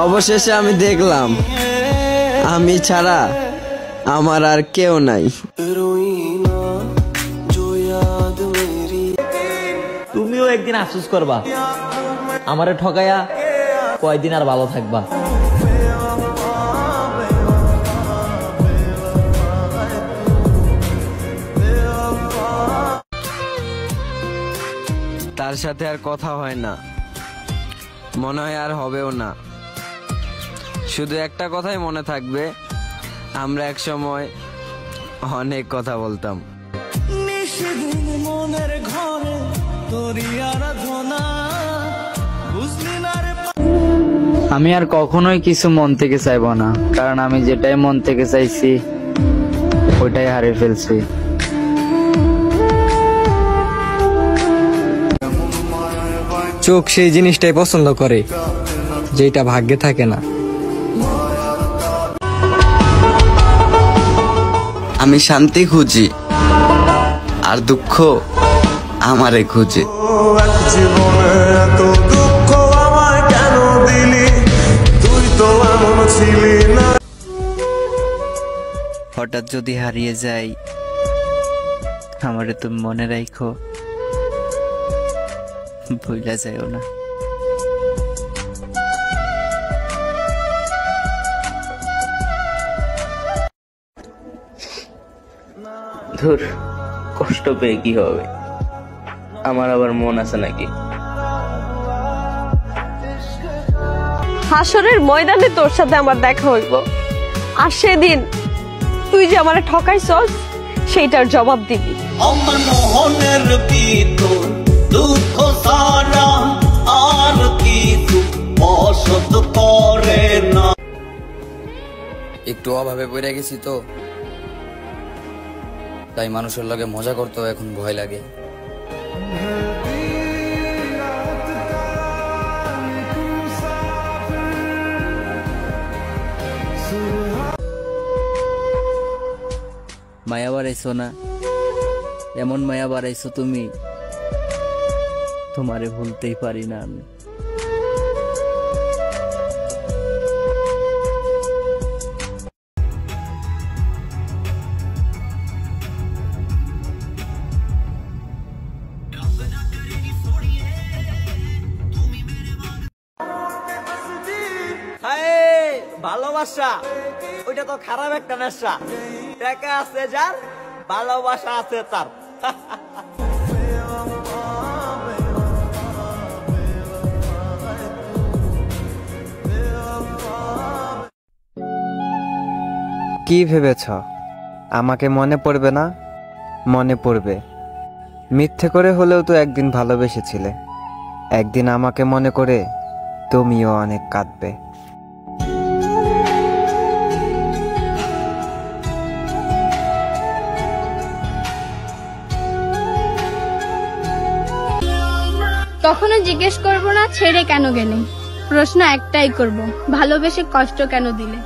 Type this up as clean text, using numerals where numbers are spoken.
অবশেষে আমি দেখলাম আমি ছাড়া আমার আর কেউ নাই। তুমিও একদিন আফসোস করবা, আমারে ঠকাইয়া কয়দিন আর ভালো থাকবা। তার সাথে আর কথা হয় না, মনে হয় আর হবেও না। শুধু একটা কথাই মনে থাকবে, আমরা এক সময় অনেক কথা বলতাম। আমি আর কখনোই কিছু মন থেকে চাইবো না, কারণ আমি যেটাই মন থেকে চাইছি ওইটাই হারিয়ে ফেলছি। চোখ সেই জিনিসটাই পছন্দ করে যেটা ভাগ্যে থাকে না। আমি শান্তি খুঁজি আর দুঃখ আমারে খুঁজে। হঠাৎ যদি হারিয়ে যাই, আমারে তুমি মনে রাখো, ভুলা যায়ও না। ধুর, কষ্ট পেয়ে কি হবে, আমার আবার মন আছে নাকি? হাসরের ময়দানে তোর সাথে আমার দেখা হইব, আর সেদিন তুই যে আমারে ঠকাইছস সেইটার জবাব দিবি। আমার মোহনের ভিতর দুঃখ সারা আর কিছু বসত করে না। একটু অভাবে পড়ে গেছি তো, তাই মানুষের লগে মজা করতেও এখন ভয় লাগে। মায়া বাড়াইছো না, এমন মায়া বাড়াইছো তুমি, তোমারে ভুলতেই পারি না আমি। ভালোবাসা ওইটা তো খারাপ একটা নেশা, টাকা আছে যার, ভালোবাসা আছে তার। কি ভেবেছ আমাকে মনে পড়বে না? মনে পড়বে। মিথ্যে করে হলেও তো একদিন ভালোবেসেছিলে, একদিন আমাকে মনে করে তুমিও অনেক কাঁদবে। কখনো জিজ্ঞেস করবো না ছেড়ে কেন গেলে, প্রশ্ন একটাই করব, ভালোবেসে কষ্ট কেন দিলে।